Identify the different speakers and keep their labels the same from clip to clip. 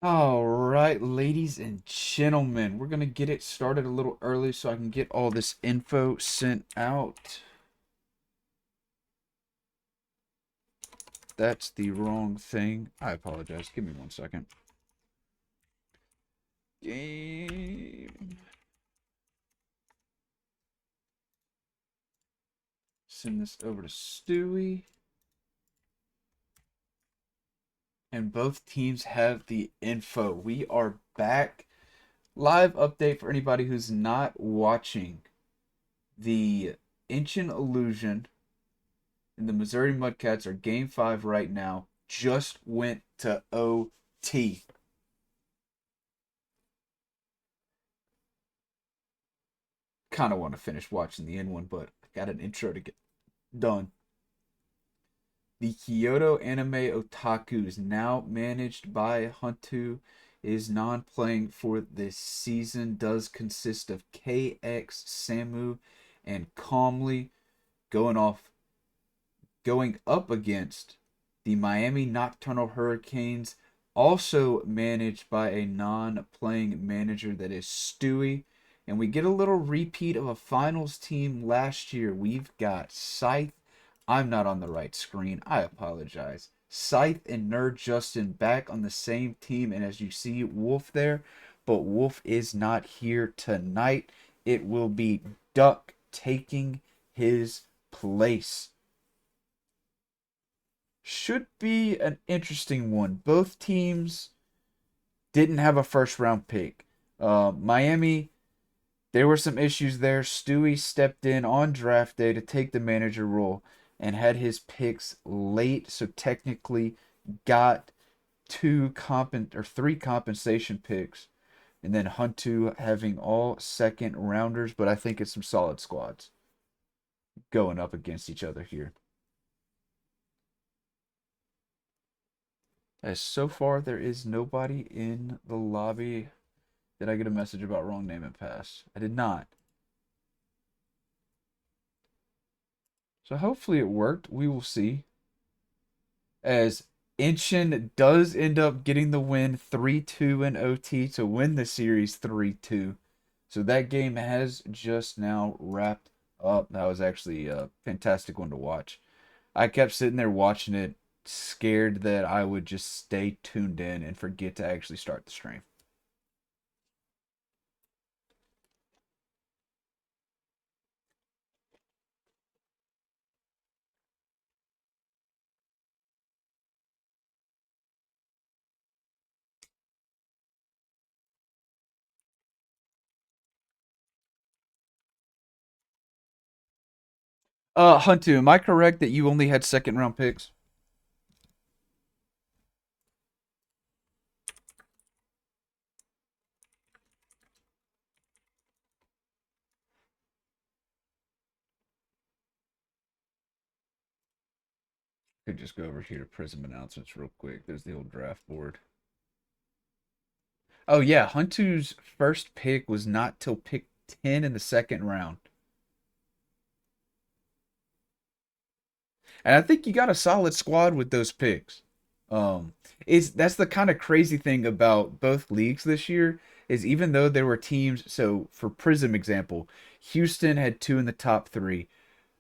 Speaker 1: All right, ladies and gentlemen, we're going to get it started a little early so I can get all this info sent out. That's the wrong thing. I apologize. Give me 1 second. Game. Send this over to Stewie. And both teams have the info. We are back. Live update for anybody who's not watching. The Ancient Illusion and the Missouri Mudcats are game 5 right now. Just went to OT. Kind of want to finish watching the end one, but I got an intro to get done. The Kyoto anime Otakus, now managed by Huntu, is non-playing for this season. Does consist of KX, Samu, and Calmly going off going up against the Miami Nocturnal Hurricanes, also managed by a non-playing manager that is Stewie. And we get a little repeat of a finals team last year. We've got Scythe. I'm not on the right screen. I apologize. Scythe and Nerd Justin back on the same team. And as you see, Wolf there. But Wolf is not here tonight. It will be Duck taking his place. Should be an interesting one. Both teams didn't have a first round pick. Miami, there were some issues there. Stewie stepped in on draft day to take the manager role and had his picks late, so technically got three compensation picks, and then Huntu having all second rounders. But I think it's some solid squads going up against each other here. As so far, there is nobody in the lobby. Did I get a message about wrong name and pass? I did not. So hopefully it worked. We will see. As Inchin does end up getting the win 3-2 in OT to win the series 3-2. So that game has just now wrapped up. That was actually a fantastic one to watch. I kept sitting there watching it, scared that I would just stay tuned in and forget to actually start the stream. Huntu, am I correct that you only had second round picks? Could just go over here to Prism announcements real quick. There's the old draft board. Oh yeah, Huntu's first pick was not till pick 10 in the second round. And I think you got a solid squad with those picks. Um, is that's the kind of crazy thing about both leagues this year is even though there were teams, so for Prism example, Houston had two in the top three.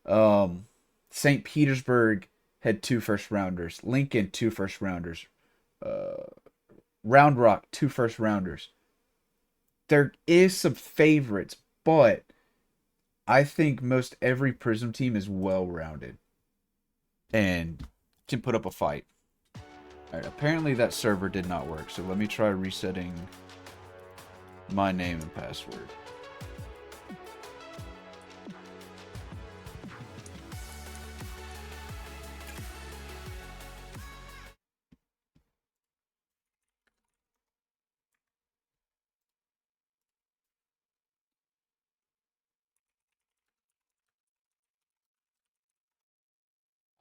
Speaker 1: Um, St. Petersburg had two first rounders. Lincoln, two first rounders. Uh, Round Rock, two first rounders. There is some favorites, but I think most every Prism team is well rounded and can put up a fight. All right, apparently that server did not work, so let me try resetting my name and password.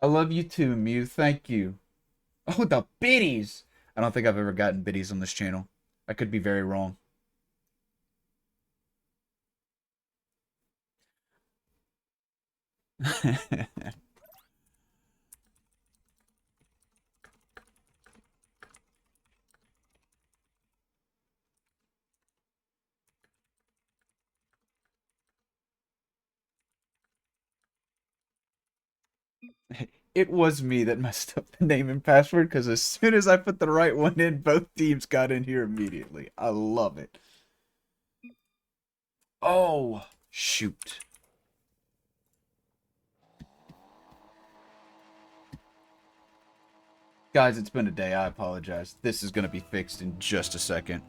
Speaker 1: I love you too, Mew. Thank you. Oh, the biddies! I don't think I've ever gotten biddies on this channel. I could be very wrong. It was me that messed up the name and password because as soon as I put the right one in, both teams got in here immediately. I love it. Oh, shoot. Guys, it's been a day. I apologize. This is going to be fixed in just a second.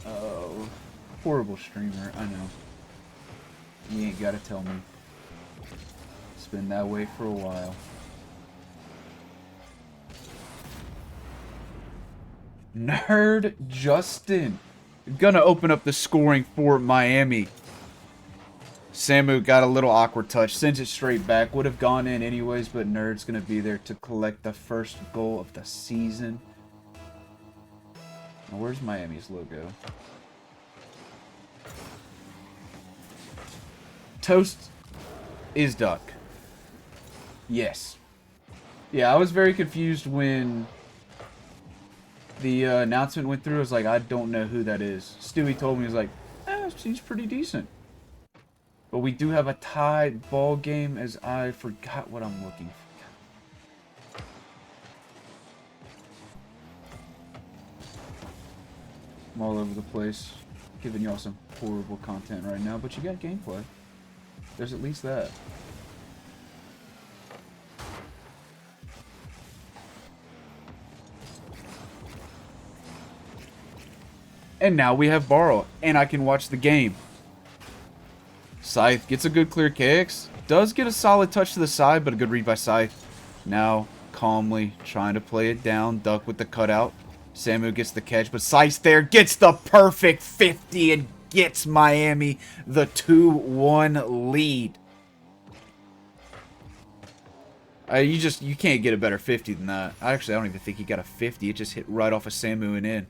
Speaker 1: Oh, horrible streamer. I know. You ain't got to tell me. It's been that way for a while. Nerd Justin. Gonna open up the scoring for Miami. Samu got a little awkward touch. Sends it straight back. Would have gone in anyways, but Nerd's gonna be there to collect the first goal of the season. Now, where's Miami's logo? Toast is duck. Yes. Yeah, I was very confused when the announcement went through. I was like, I don't know who that is. Stewie told me, he was like, seems pretty decent. But we do have a tied ball game, as I forgot what I'm looking for. I'm all over the place, giving y'all some horrible content right now, but you got gameplay. There's at least that. And now we have Borrow, and I can watch the game. Scythe gets a good clear KX. Does get a solid touch to the side, but a good read by Scythe. Now, calmly trying to play it down. Duck with the cutout. Samu gets the catch, but Scythe there gets the perfect 50 and gets Miami the 2-1 lead. You can't get a better 50 than that. Actually, I don't even think he got a 50. It just hit right off of Samu and in.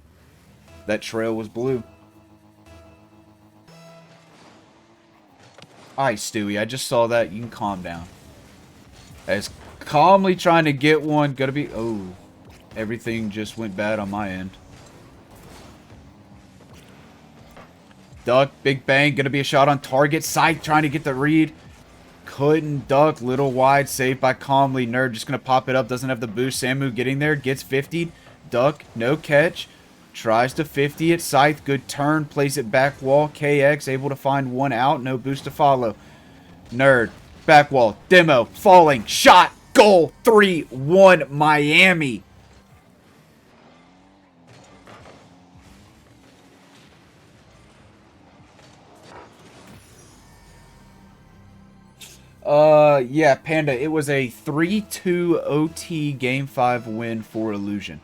Speaker 1: That trail was blue. Alright, Stewie, I just saw that. You can calm down. As calmly trying to get one. Gotta be... Oh. Everything just went bad on my end. Duck, big bang. Gonna be a shot on target. Scythe trying to get the read. Couldn't duck. Little wide. Saved by Calmly. Nerd just gonna pop it up. Doesn't have the boost. Samu getting there. Gets 50'd. Duck. No catch. Tries to 50 it. Scythe. Good turn. Plays it back wall. KX able to find one out. No boost to follow. Nerd. Back wall. Demo. Falling. Shot. Goal. 3-1 Miami. Yeah, Panda, it was a 3-2 OT Game 5 win for Illusion.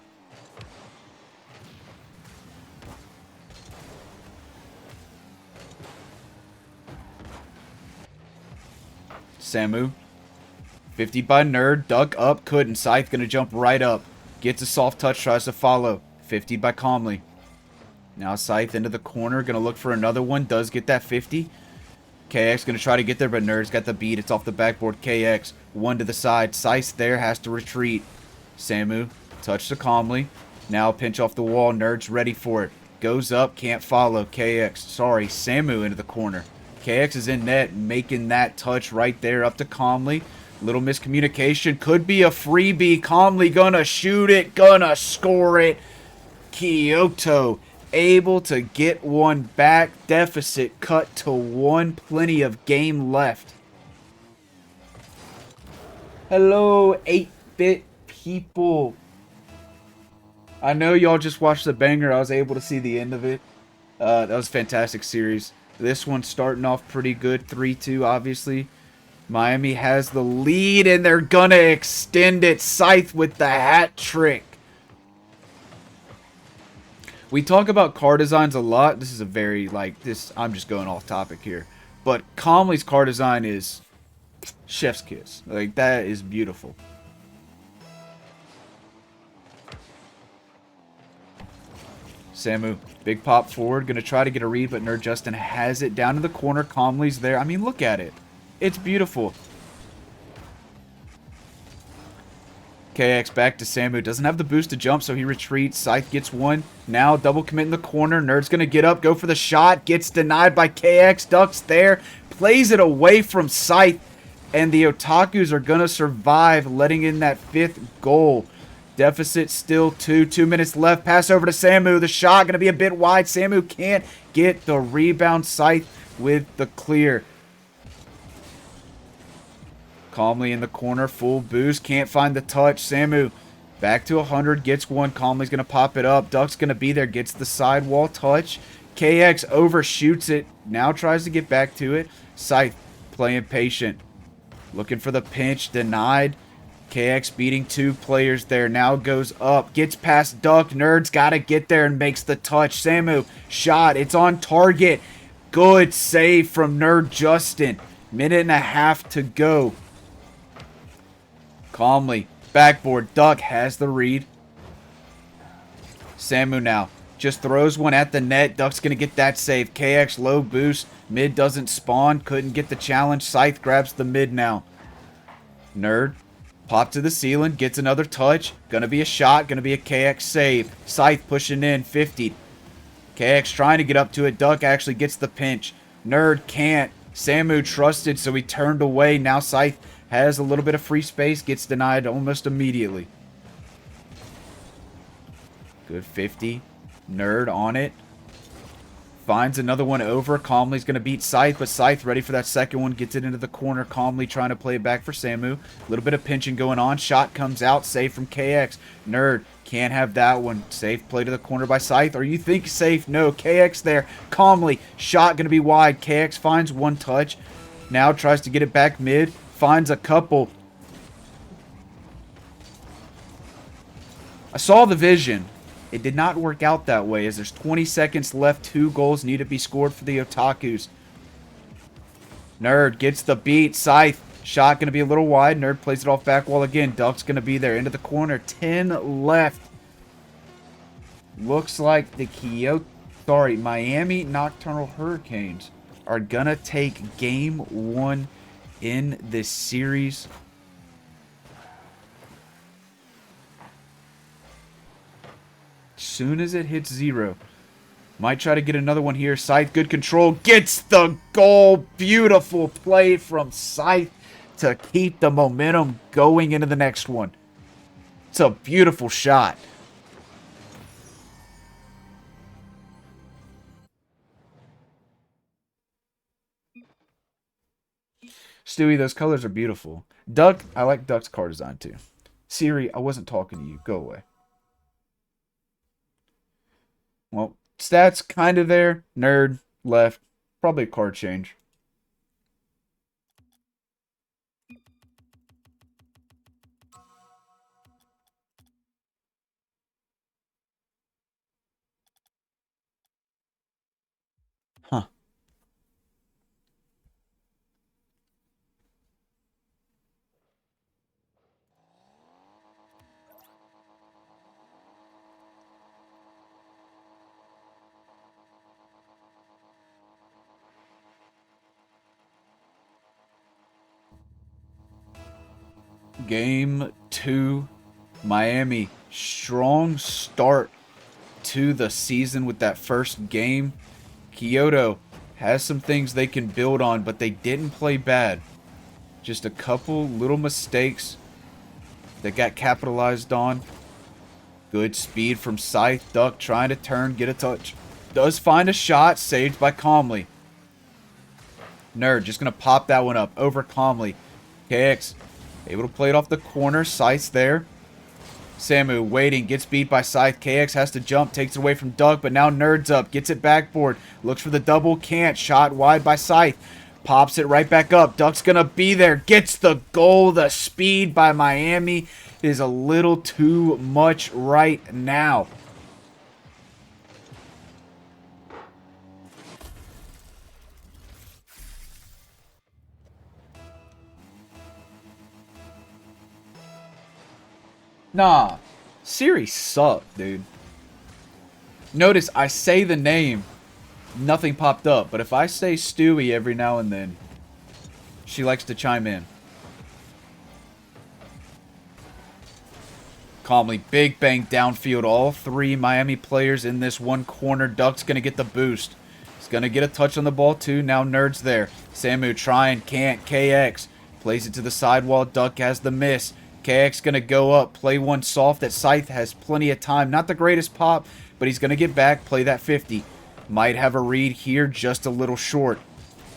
Speaker 1: Samu. 50 by Nerd. Duck up. Couldn't. Scythe gonna jump right up. Gets a soft touch. Tries to follow. 50 by Calmly. Now Scythe into the corner. Gonna look for another one. Does get that 50. KX gonna try to get there, but Nerd's got the beat. It's off the backboard. KX. One to the side. Scythe there. Has to retreat. Samu. Touch to Calmly. Now pinch off the wall. Nerd's ready for it. Goes up. Can't follow. KX. Sorry. Samu into the corner. KX is in net, making that touch right there up to Calmly. Little miscommunication. Could be a freebie. Calmly gonna shoot it. Gonna score it. Kyoto able to get one back. Deficit cut to 1. Plenty of game left. Hello, 8-bit people. I know y'all just watched the banger. I was able to see the end of it. That was a fantastic series. This one's starting off pretty good. 3-2, obviously. Miami has the lead, and they're gonna extend it. Scythe with the hat trick. We talk about car designs a lot. This is a very, I'm just going off topic here. But Calmly's car design is chef's kiss. Like, that is beautiful. Samu, big pop forward. Going to try to get a read, but Nerd Justin has it down in the corner. Calmly's there. I mean, look at it. It's beautiful. KX back to Samu. Doesn't have the boost to jump, so he retreats. Scythe gets one. Now double commit in the corner. Nerd's going to get up, go for the shot. Gets denied by KX. Ducks there. Plays it away from Scythe. And the Otakus are going to survive, letting in that 5th goal. Deficit still 2. 2 minutes left. Pass over to Samu. The shot going to be a bit wide. Samu can't get the rebound. Scythe with the clear. Calmly in the corner. Full boost. Can't find the touch. Samu back to 100. Gets one. Calmly's going to pop it up. Duck's going to be there. Gets the sidewall touch. KX overshoots it. Now tries to get back to it. Scythe playing patient. Looking for the pinch. Denied. KX beating 2 players there. Now goes up. Gets past Duck. Nerd's got to get there and makes the touch. Samu. Shot. It's on target. Good save from Nerd Justin. Minute and a half to go. Calmly. Backboard. Duck has the read. Samu now. Just throws one at the net. Duck's going to get that save. KX low boost. Mid doesn't spawn. Couldn't get the challenge. Scythe grabs the mid now. Nerd. Pop to the ceiling. Gets another touch. Gonna be a shot. Gonna be a KX save. Scythe pushing in. 50. KX trying to get up to it. Duck actually gets the pinch. Nerd can't. Samu trusted, so he turned away. Now Scythe has a little bit of free space. Gets denied almost immediately. Good 50. Nerd on it. Finds another one over. Calmly's going to beat Scythe, but Scythe ready for that second one. Gets it into the corner. Calmly trying to play it back for Samu. A little bit of pinching going on. Shot comes out. Save from KX. Nerd can't have that one. Safe play to the corner by Scythe. Or you think safe? No. KX there. Calmly. Shot going to be wide. KX finds one touch. Now tries to get it back mid. Finds a couple. I saw the vision. It did not work out that way as there's 20 seconds left. 2 goals need to be scored for the Otakus. Nerd gets the beat. Scythe. Shot going to be a little wide. Nerd plays it off back wall again. Duck's going to be there. Into the corner. 10 left. Looks like the Miami Nocturnal Hurricanes are going to take game 1 in this series. Soon as it hits 0. Might try to get another one here. Scythe, good control. Gets the goal. Beautiful play from Scythe to keep the momentum going into the next one. It's a beautiful shot. Stewie, those colors are beautiful. Duck, I like Duck's car design too. Siri, I wasn't talking to you. Go away. Well, stats kind of there. Nerd, left. Probably a card change. Huh. Game 2. Miami. Strong start to the season with that first game. Kyoto has some things they can build on, but they didn't play bad. Just a couple little mistakes that got capitalized on. Good speed from Scythe. Duck trying to turn, get a touch. Does find a shot, saved by Calmly. Nerd just going to pop that one up over Calmly. KX able to play it off the corner. Scythe's there. Samu waiting, gets beat by Scythe. KX has to jump, takes it away from Duck, but now Nerd's up, gets it backboard, looks for the double, can't. Shot wide by Scythe. Pops it right back up. Duck's going to be there, gets the goal. The speed by Miami is a little too much right now. Nah, Siri sucked, dude. Notice I say the name, nothing popped up. But if I say Stewie every now and then, she likes to chime in. Calmly, big bang downfield. All three Miami players in this one corner. Duck's going to get the boost. He's going to get a touch on the ball, too. Now Nerd's there. Samu trying, can't. KX plays it to the sidewall. Duck has the miss. KX going to go up, play one soft that Scythe has plenty of time. Not the greatest pop, but he's going to get back, play that 50. Might have a read here, just a little short.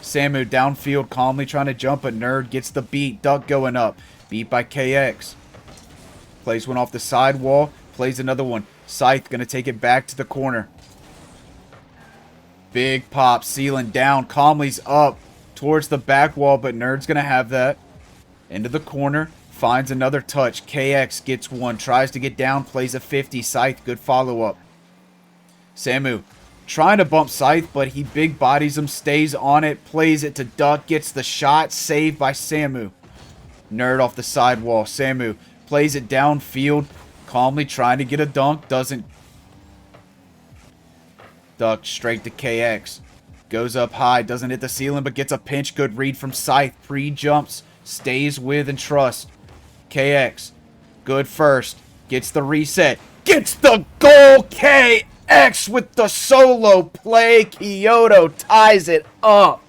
Speaker 1: Samu downfield, calmly trying to jump, but Nerd gets the beat. Duck going up, beat by KX. Plays one off the sidewall, plays another one. Scythe going to take it back to the corner. Big pop, sealing down. Calmly's up towards the back wall, but Nerd's going to have that. Into the corner, finds another touch. KX gets one, tries to get down, plays a 50. Scythe, good follow-up. Samu trying to bump Scythe, but he big bodies him, stays on it, plays it to Duck, gets the shot, saved by Samu. Nerd off the sidewall. Samu plays it downfield, calmly trying to get a dunk, doesn't. Duck straight to KX. Goes up high, doesn't hit the ceiling, but gets a pinch. Good read from Scythe. Pre-jumps, stays with and trust. KX, good first. Gets the reset. Gets the goal! KX with the solo play. Kyoto ties it up.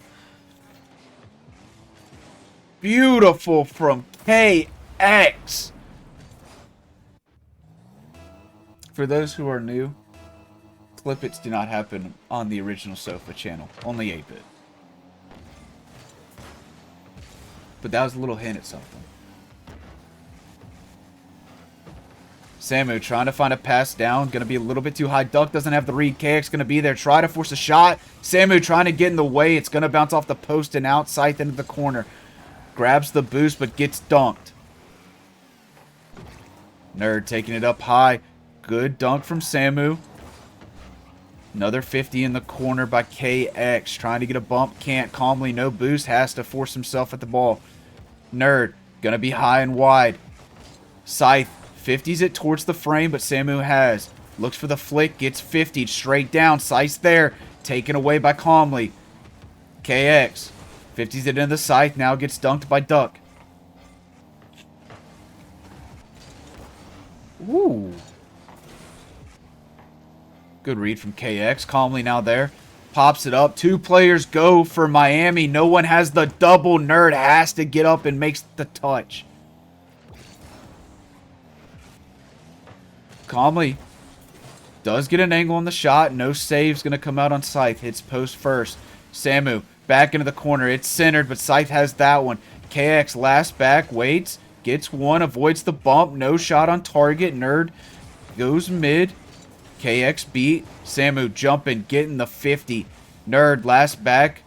Speaker 1: Beautiful from KX. For those who are new, clippets do not happen on the original Sofa channel. Only 8-bit. But that was a little hint at something. Samu trying to find a pass down. Going to be a little bit too high. Duck doesn't have the read. KX going to be there. Try to force a shot. Samu trying to get in the way. It's going to bounce off the post and out. Scythe into the corner. Grabs the boost but gets dunked. Nerd taking it up high. Good dunk from Samu. Another 50 in the corner by KX. Trying to get a bump. Can't. Calmly. No boost. Has to force himself at the ball. Nerd. Gonna be high and wide. Scythe. 50s it towards the frame, but Samu has. Looks for the flick. Gets 50'd straight down. Scythe there. Taken away by Calmly. KX. 50s it into the Scythe. Now gets dunked by Duck. Ooh. Good read from KX. Calmly now there. Pops it up. Two players go for Miami. No one has the double. Nerd has to get up and makes the touch. Calmly does get an angle on the shot. No save's going to come out on Scythe. Hits post first. Samu back into the corner. It's centered, but Scythe has that one. KX last back. Waits. Gets one. Avoids the bump. No shot on target. Nerd goes mid. KX beat. Samu jumping, getting the 50. Nerd last back.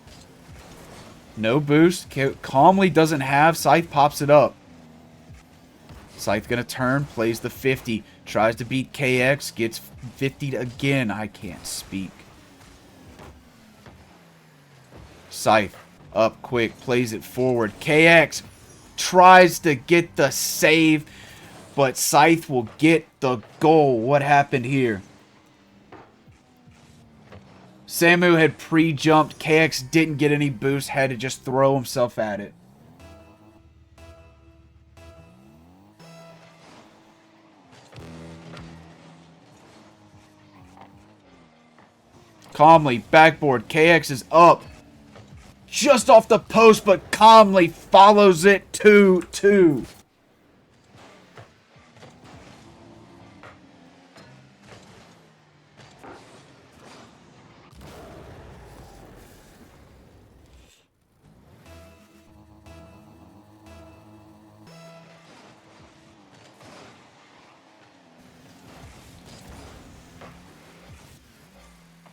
Speaker 1: No boost. Calmly doesn't have. Scythe pops it up. Scythe gonna turn, plays the 50. Tries to beat KX, gets 50'd again. I can't speak. Scythe up quick, plays it forward. KX tries to get the save, but Scythe will get the goal. What happened here? Samu had pre-jumped. KX didn't get any boost. Had to just throw himself at it. Calmly, backboard. KX is up. Just off the post, but Calmly follows it 2-2.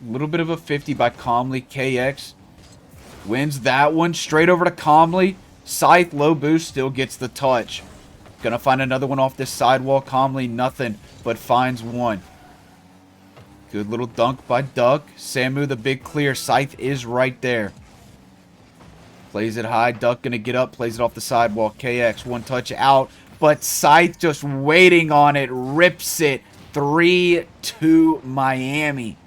Speaker 1: Little bit of a 50 by Calmly. KX wins that one. Straight over to Calmly. Scythe, low boost, still gets the touch. Gonna find another one off this sidewall. Calmly, nothing, but finds one. Good little dunk by Duck. Samu, the big clear. Scythe is right there. Plays it high. Duck gonna get up. Plays it off the sidewall. KX, one touch out. But Scythe just waiting on it. Rips it. 3-2 Miami.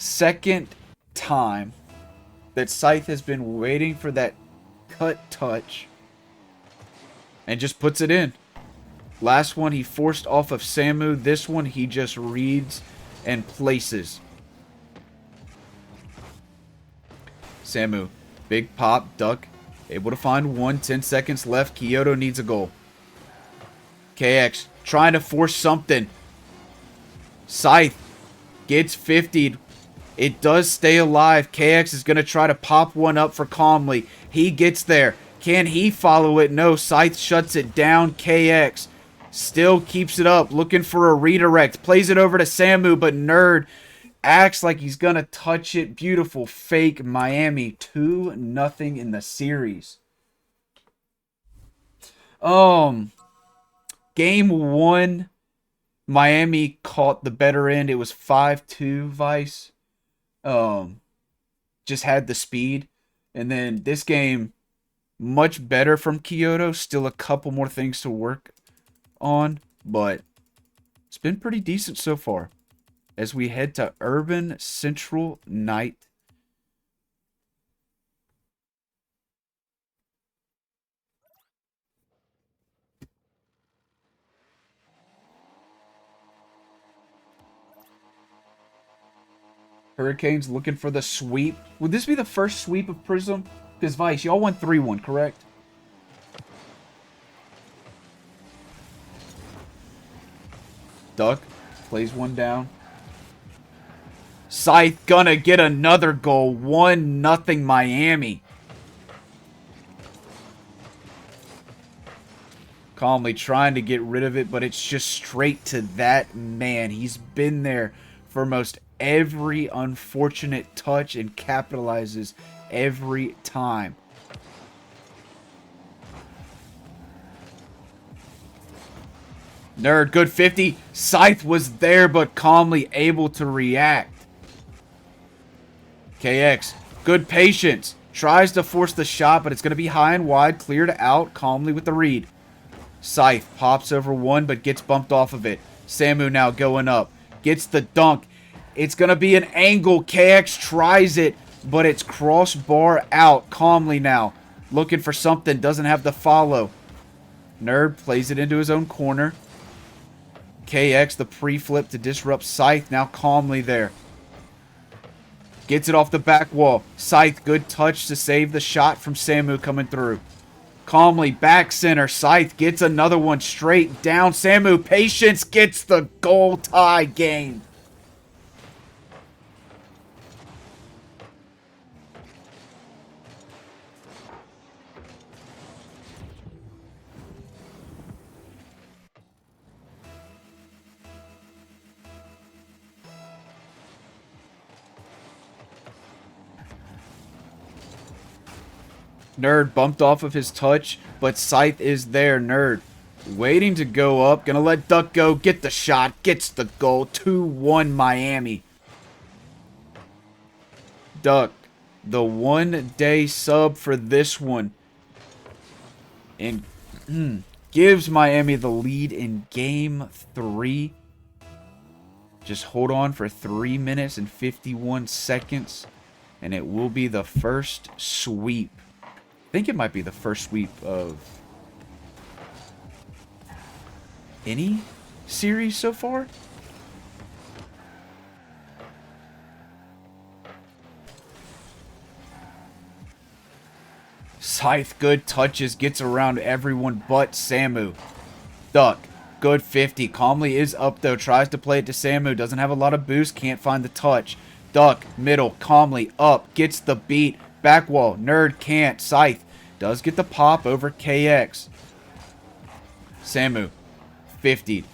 Speaker 1: Second time that Scythe has been waiting for that cut touch. And just puts it in. Last one he forced off of Samu. This one he just reads and places. Samu. Big pop. Duck. Able to find one. 10 seconds left. Kyoto needs a goal. KX trying to force something. Scythe gets 50'd. It does stay alive. KX is going to try to pop one up for Calmly. He gets there. Can he follow it? No. Scythe shuts it down. KX still keeps it up. Looking for a redirect. Plays it over to Samu, but Nerd acts like he's going to touch it. Beautiful fake. Miami 2-0 in the series. Game 1, Miami caught the better end. It was 5-2 Vice. Just had the speed. And then this game, much better from Kyoto. Still a couple more things to work on, but it's been pretty decent so far. As we head to Urban Central Night. Hurricanes looking for the sweep. Would this be the first sweep of Prism? Because Vice, y'all won 3-1, correct? Duck plays one down. Scythe gonna get another goal. 1-0 Miami. Calmly trying to get rid of it, but it's just straight to that man. He's been there for most every unfortunate touch and capitalizes every time. Nerd, good 50. Scythe was there, but Calmly able to react. KX, good patience. Tries to force the shot, but it's going to be high and wide. Cleared out. Calmly with the read. Scythe pops over one, but gets bumped off of it. Samu now going up. Gets the dunk. It's going to be an angle. KX tries it, but it's crossbar out. Calmly now. Looking for something. Doesn't have the follow. Nerd plays it into his own corner. KX, the pre-flip to disrupt Scythe. Now Calmly there. Gets it off the back wall. Scythe, good touch to save the shot from Samu coming through. Calmly, back center. Scythe gets another one straight down. Samu, patience, gets the goal tie game. Nerd bumped off of his touch, but Scythe is there. Nerd waiting to go up. Gonna let Duck go. Get the shot. Gets the goal. 2-1 Miami. Duck, the 1-day sub for this one. And gives Miami the lead in Game 3. Just hold on for 3 minutes and 51 seconds. And it will be the first sweep. I think it might be the first sweep of any series so far. Scythe, good touches, gets around everyone but Samu. Duck, good 50. Calmly is up though, tries to play it to Samu, doesn't have a lot of boost, can't find the touch. Duck, middle, Calmly up, gets the beat. Back wall, Nerd can't. Scythe does get the pop over KX. Samu, 50.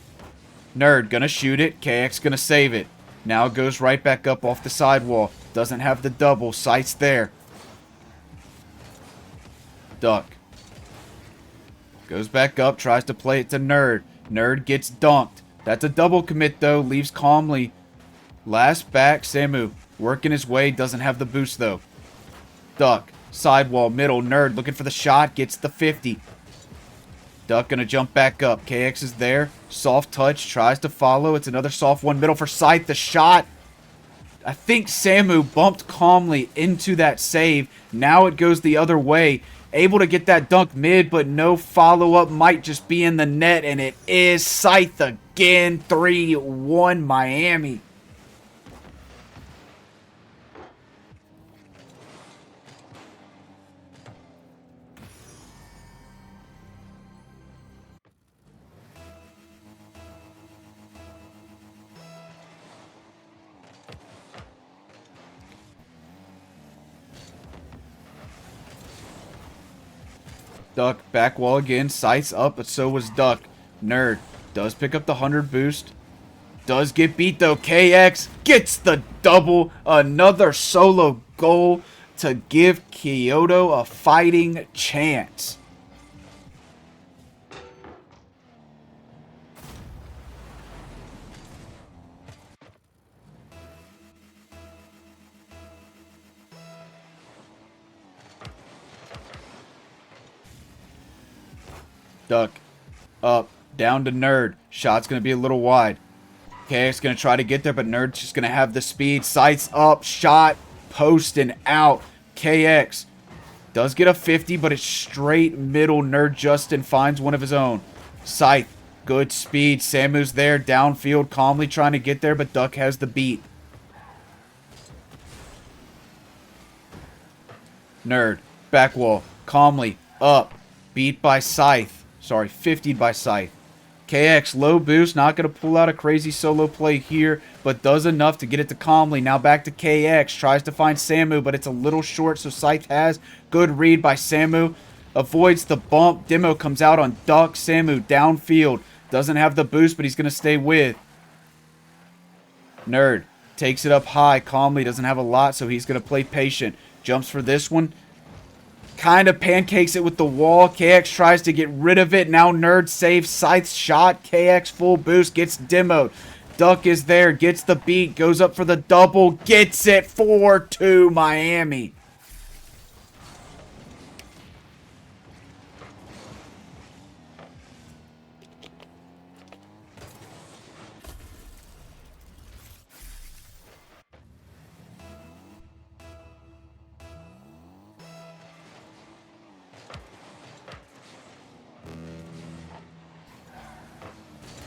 Speaker 1: Nerd gonna shoot it. KX gonna save it. Now it goes right back up off the sidewall. Doesn't have the double. Scythe's there. Duck. Goes back up. Tries to play it to Nerd. Nerd gets dunked. That's a double commit though. Leaves Calmly. Last back. Samu working his way. Doesn't have the boost though. Duck. Sidewall. Middle. Nerd looking for the shot. Gets the 50. Duck gonna jump back up. KX is there. Soft touch. Tries to follow. It's another soft one. Middle for Scythe. The shot. I think Samu bumped calmly into that save. Now it goes the other way. Able to get that dunk mid, but no follow-up. Might just be in the net, and it is Scythe again. 3-1 Miami. Duck, back wall again. Scythe's up, but so was Duck. Nerd does pick up the 100 boost. Does get beat though. KX gets the double. Another solo goal to give Kyoto a fighting chance. Duck up, down to Nerd. Shot's going to be a little wide. KX going to try to get there, but Nerd's just going to have the speed. Sights up, shot, post, and out. KX does get a 50, but it's straight middle. Nerd Justin finds one of his own. Scythe, good speed. Samu's there, downfield, calmly trying to get there, but Duck has the beat. Nerd, back wall, calmly, up, beat by Scythe. Sorry, 50'd by Scythe. KX, low boost, not going to pull out a crazy solo play here, but does enough to get it to calmly. Now back to KX, tries to find Samu, but it's a little short, so Scythe has. Good read by Samu. Avoids the bump. Demo comes out on Duck. Samu downfield. Doesn't have the boost, but he's going to stay with. Nerd takes it up high, calmly. Doesn't have a lot, so he's going to play patient. Jumps for this one. Kind of pancakes it with the wall. KX tries to get rid of it. Now Nerd saves Scythe's shot. KX full boost. Gets demoed. Duck is there. Gets the beat. Goes up for the double. Gets it. 4-2 Miami.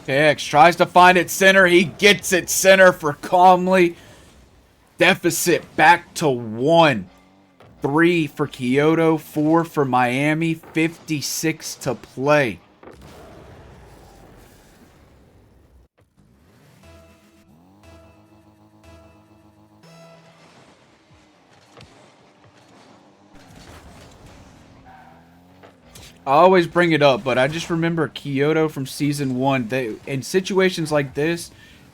Speaker 1: KX tries to find it center. He gets it center for calmly. Deficit back to 1. 3 for Kyoto, 4 for Miami, 56 to play. I always bring it up, but I just remember Kyoto from season 1. They, in situations like this,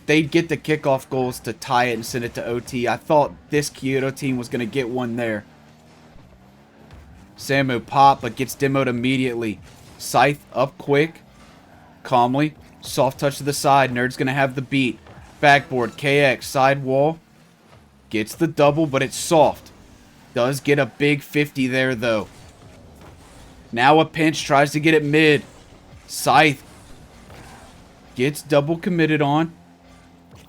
Speaker 1: they'd get the kickoff goals to tie it and send it to OT. I thought this Kyoto team was going to get one there. Samu pop, but gets demoed immediately. Scythe up quick, calmly. Soft touch to the side. Nerd's going to have the beat. Backboard, KX, side wall. Gets the double, but it's soft. Does get a big 50 there, though. Now a pinch, tries to get it mid. Scythe gets double committed on.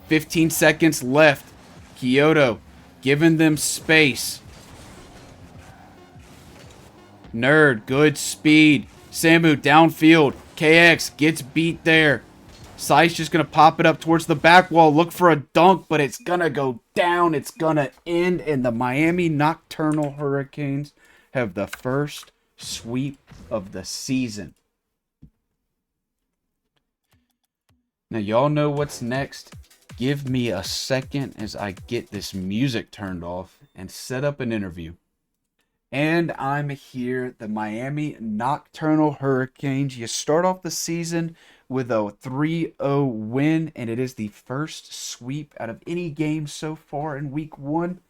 Speaker 1: 15 seconds left. Kyoto giving them space. Nerd, good speed. Samu downfield. KX gets beat there. Scythe's just going to pop it up towards the back wall. Look for a dunk, but it's going to go down. It's going to end, and the Miami Nocturnal Hurricanes have the first sweep of the season. Now, y'all know what's next. Give me a second as I get this music turned off and set up an interview. And I'm here, the Miami Nocturnal Hurricanes. You start off the season with a 3-0 win, and it is the first sweep out of any game so far in week 1.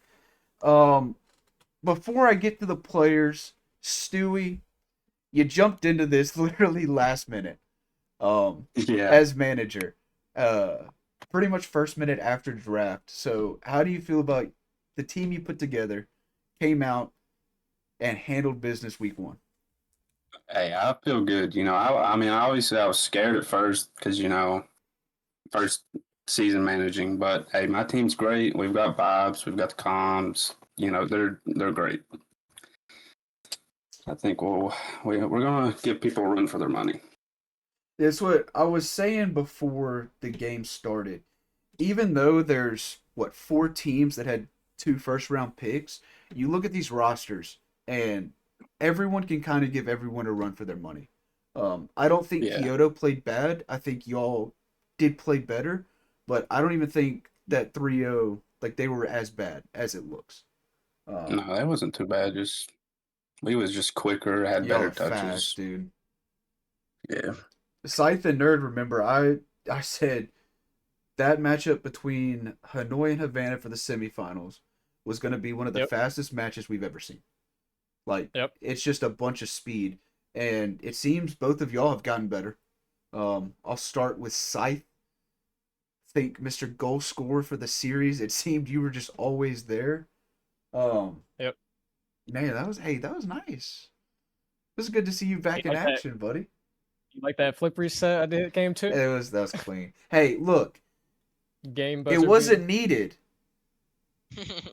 Speaker 1: Before I get to the players, Stewie, you jumped into this literally last minute.
Speaker 2: Yeah.
Speaker 1: As manager. Pretty much first minute after draft. So how do you feel about the team you put together, came out, and handled business week 1?
Speaker 2: Hey, I feel good. I mean, I always said I was scared at first because, first season managing. But hey, my team's great. We've got vibes. We've got the comms. You know, they're great. I think we're gonna give people a run for their money.
Speaker 1: That's what I was saying before the game started. Even though there's what 4 teams that had 2 first round picks, you look at these rosters and everyone can kind of give everyone a run for their money. I don't think
Speaker 2: Yeah.
Speaker 1: Kyoto played bad. I think y'all did play better, but I don't even think that 3-0 like they were as bad as it looks.
Speaker 2: No, that wasn't too bad. Just we was just quicker, had
Speaker 1: Y'all
Speaker 2: better
Speaker 1: are fast,
Speaker 2: touches.
Speaker 1: dude.
Speaker 2: Yeah.
Speaker 1: Scythe and Nerd, remember I said that matchup between Hanoi and Havana for the semifinals was going to be one of the
Speaker 3: Yep.
Speaker 1: fastest matches we've ever seen. Like,
Speaker 3: Yep.
Speaker 1: it's just a bunch of speed, and it seems both of y'all have gotten better. I'll start with Scythe. Think Mr. Goal Scorer for the series. It seemed you were just always there. Um,
Speaker 3: Yep.
Speaker 1: Man, that was nice. It was good to see you back
Speaker 3: You
Speaker 1: in
Speaker 3: like that?
Speaker 1: action, buddy.
Speaker 3: You like that flip reset I did game 2?
Speaker 1: That was clean. Hey, look,
Speaker 3: Game
Speaker 1: it
Speaker 3: buzzer
Speaker 1: wasn't
Speaker 3: beater.
Speaker 1: needed,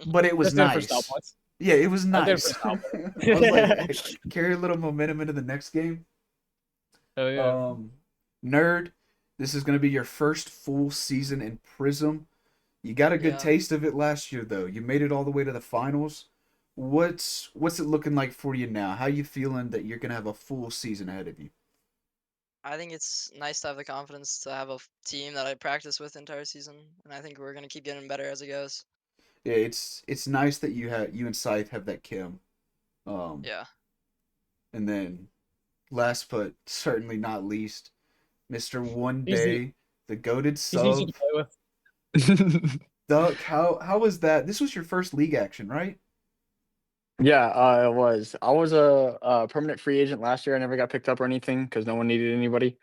Speaker 1: but it was
Speaker 3: Just did it for style
Speaker 1: nice.
Speaker 3: points.
Speaker 1: Yeah, it was
Speaker 3: I did it for
Speaker 1: nice.
Speaker 3: style
Speaker 1: I was like,
Speaker 3: points.
Speaker 1: hey, carry a little momentum into the next game.
Speaker 3: Hell yeah.
Speaker 1: Um, Nerd, this is going to be your first full season in Prism. You got a good
Speaker 4: Yeah.
Speaker 1: taste of it last year, though. You made it all the way to the finals. What's it looking like for you now? How you feeling that you're going to have a full season ahead of you?
Speaker 4: I think it's nice to have the confidence to have a team that I practice with the entire season, and I think we're gonna keep getting better as it goes.
Speaker 1: Yeah, it's nice that you and Scythe have that chem.
Speaker 4: Yeah.
Speaker 1: And then last but certainly not least, Mr. One
Speaker 3: Easy.
Speaker 1: Day, the goated
Speaker 3: He's easy
Speaker 1: sub.
Speaker 3: to play with.
Speaker 1: Duck, how was that? This was your first league action, right?
Speaker 5: Yeah, it was. I was a permanent free agent last year. I never got picked up or anything because no one needed anybody.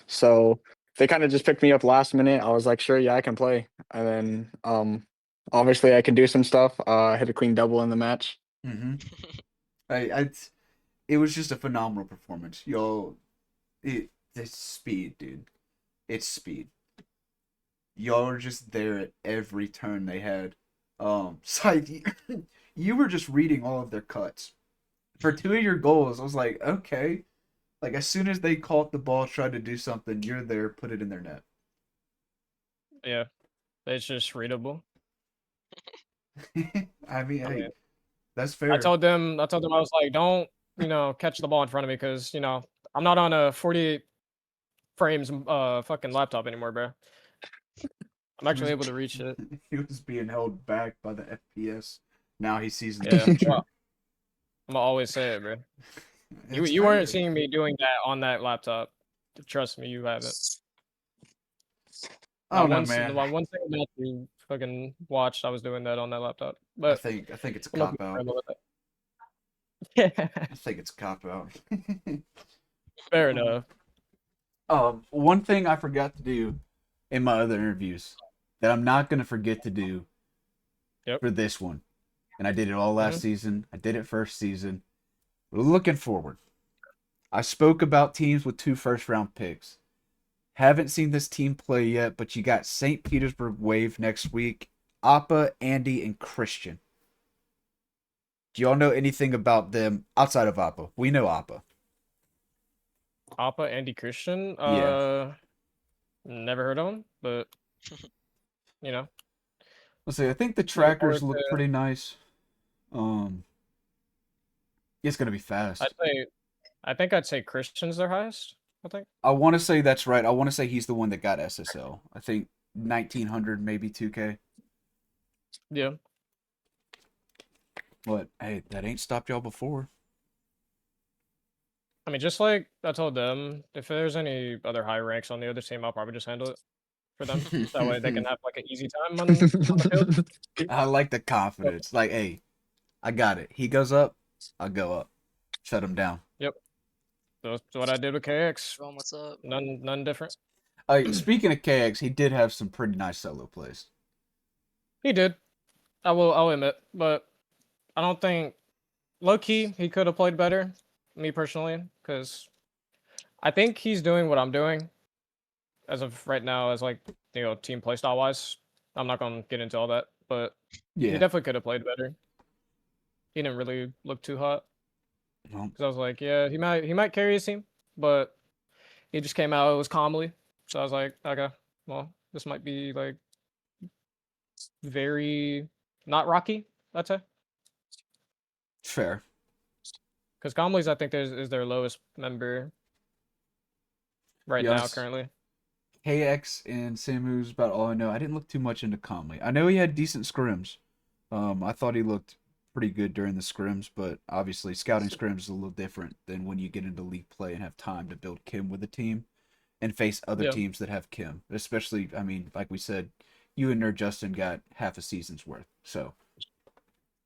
Speaker 5: So they kind of just picked me up last minute. I was like, sure, yeah, I can play. And then obviously I can do some stuff. I hit a clean double in the match.
Speaker 1: Mm-hmm. I it was just a phenomenal performance. It's speed, dude. It's speed. Y'all are just there at every turn they had. Scythe, you were just reading all of their cuts. For 2 of your goals, I was like, okay. Like as soon as they caught the ball, tried to do something, you're there, put it in their net.
Speaker 3: Yeah. It's just readable.
Speaker 1: I mean,
Speaker 3: I
Speaker 1: hey,
Speaker 3: mean,
Speaker 1: that's
Speaker 3: I
Speaker 1: fair.
Speaker 3: told them I was like, don't, catch the ball in front of me because, I'm not on a 48 frames fucking laptop anymore, bro. I'm
Speaker 1: He
Speaker 3: actually
Speaker 1: was
Speaker 3: able to reach it.
Speaker 1: he was being held back by the FPS. Now he sees in the
Speaker 3: Yeah.
Speaker 1: future.
Speaker 3: Well, I'm gonna always say it, bro. You
Speaker 1: It's
Speaker 3: you weren't
Speaker 1: fair.
Speaker 3: seeing me doing that on that laptop. Trust me, you haven't.
Speaker 1: I don't know, man.
Speaker 3: One thing about you fucking watched, I was doing that on that laptop.
Speaker 1: I
Speaker 3: But
Speaker 1: think it's a
Speaker 3: I'm not
Speaker 1: cop out.
Speaker 3: with it.
Speaker 1: I think it's a cop out.
Speaker 3: Fair enough.
Speaker 1: One thing I forgot to do in my other interviews that I'm not gonna forget to do
Speaker 3: Yep.
Speaker 1: for this one, and I did it all last
Speaker 3: Mhm.
Speaker 1: season. I did it first season. Looking forward, I spoke about teams with 2 first-round picks. Haven't seen this team play yet, but you got St. Petersburg Wave next week. Appa, Andy, and Christian. Do y'all know anything about them outside of Appa? We know Appa.
Speaker 3: Appa, Andy Christian.
Speaker 1: Yeah.
Speaker 3: Never heard of him, but you know,
Speaker 1: Let's see. I think the
Speaker 3: looking
Speaker 1: trackers
Speaker 3: forward
Speaker 1: look
Speaker 3: to.
Speaker 1: pretty nice. Um, it's gonna be fast.
Speaker 3: I think I'd say Christian's their highest. I think.
Speaker 1: I want to say that's right. I want to say he's the one that got SSL. I think 1900, maybe 2K.
Speaker 3: Yeah.
Speaker 1: But hey, that ain't stopped y'all before.
Speaker 3: I mean, just like I told them, if there's any other high ranks on the other team, I'll probably just handle it for them. That way they can have like an easy time on the field.
Speaker 1: I like the confidence. Like, hey, I got it. He goes up, I'll go up. Shut him down.
Speaker 3: Yep. That's what I did with KX.
Speaker 4: Bro, what's up?
Speaker 3: None different.
Speaker 1: Speaking of KX, he did have some pretty nice solo plays.
Speaker 3: He did. I'll admit, but I don't think low key he could have played better. Me personally, because I think he's doing what I'm doing as of right now as like team playstyle wise. I'm not gonna get into all that, but he
Speaker 1: Yeah.
Speaker 3: definitely could have played better. He didn't really look too hot.
Speaker 1: Well,
Speaker 3: Because I was like, yeah, he might carry his team, but he just came out, it was calmly. So I was like, okay, well, this might be like very not rocky, I'd say.
Speaker 1: fair.
Speaker 3: Because Comley's, I think, is their lowest member right now
Speaker 1: Yes.
Speaker 3: currently.
Speaker 1: KX and Samu's about all I know. I didn't look too much into Conley. I know he had decent scrims. I thought he looked pretty good during the scrims, but obviously scouting scrims is a little different than when you get into league play and have time to build Kim with a team and face other
Speaker 3: Yeah.
Speaker 1: teams that have Kim. Especially, I mean, like we said, you and Nerd Justin got half a season's worth. So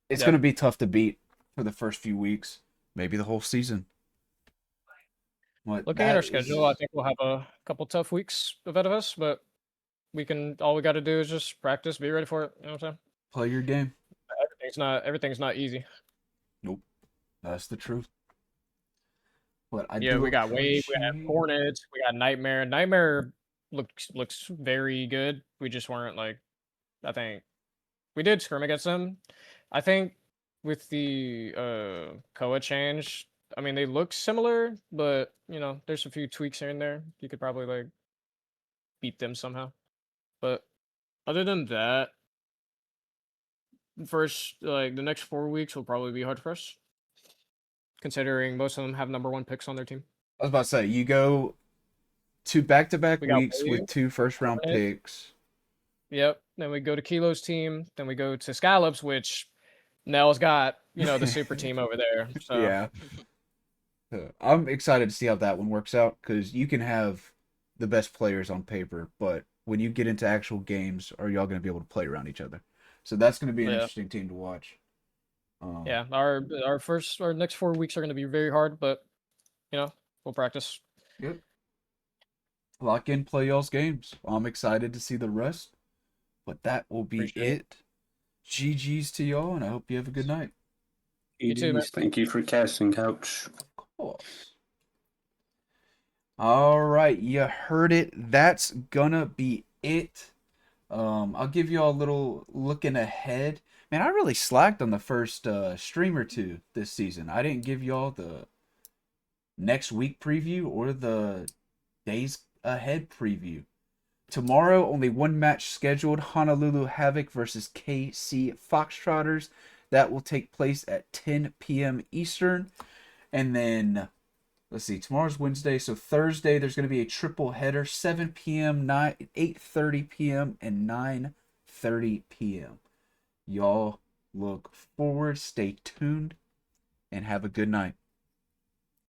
Speaker 1: it's
Speaker 3: Yep.
Speaker 1: going to be tough to beat for the first few weeks, maybe the whole season. What
Speaker 3: Looking at our
Speaker 1: that
Speaker 3: schedule, I
Speaker 1: is-
Speaker 3: think we'll have a couple tough weeks ahead of us, but all we got to do is just practice, be ready for it. You know what I'm saying?
Speaker 1: Play your game.
Speaker 3: Everything's not easy.
Speaker 1: Nope. That's the truth. But I
Speaker 3: Yeah,
Speaker 1: do
Speaker 3: we got Wave, we got
Speaker 1: appreciate.
Speaker 3: Hornets, we got Nightmare. Nightmare looks very good. We just weren't like, I think we did scrim against them. I think with the Koa change, I mean they look similar, but there's a few tweaks here and there. You could probably like beat them somehow. But other than that, first like the next 4 weeks will probably be hard for us, considering most of them have number 1 picks on their team.
Speaker 1: I was about to say, you go to back-to-back
Speaker 3: We got
Speaker 1: weeks
Speaker 3: Wave,
Speaker 1: with 2 first-round
Speaker 3: Hornets.
Speaker 1: picks.
Speaker 3: Yep. Then we go to Kilo's team. Then we go to Scallops, which Nell's got, the super team over there. So
Speaker 1: Yeah. I'm excited to see how that one works out because you can have the best players on paper, but when you get into actual games, are y'all going to be able to play around each other? So that's going to be an
Speaker 3: Yeah.
Speaker 1: interesting team to watch.
Speaker 3: Yeah, our next 4 weeks are going to be very hard, but we'll practice.
Speaker 1: Yep. Lock in, play y'all's games. I'm excited to see the rest, but that will be
Speaker 3: Appreciate it.
Speaker 1: it. GG's to y'all, and I hope you have a good night.
Speaker 3: You too, man.
Speaker 2: Thank you for casting, Coach.
Speaker 1: Of course. All right, you heard it. That's gonna be it. I'll give you all a little looking ahead. Man, I really slacked on the first stream or two this season. I didn't give y'all the next week preview or the days ahead preview. Tomorrow, only one match scheduled: Honolulu Havoc versus KC Foxtrotters. That will take place at 10 p.m. Eastern. And then, let's see, tomorrow's Wednesday, so Thursday there's going to be a triple header: 7 p.m., 8:30 p.m., and 9:30 p.m. Y'all look forward, stay tuned, and have a good night.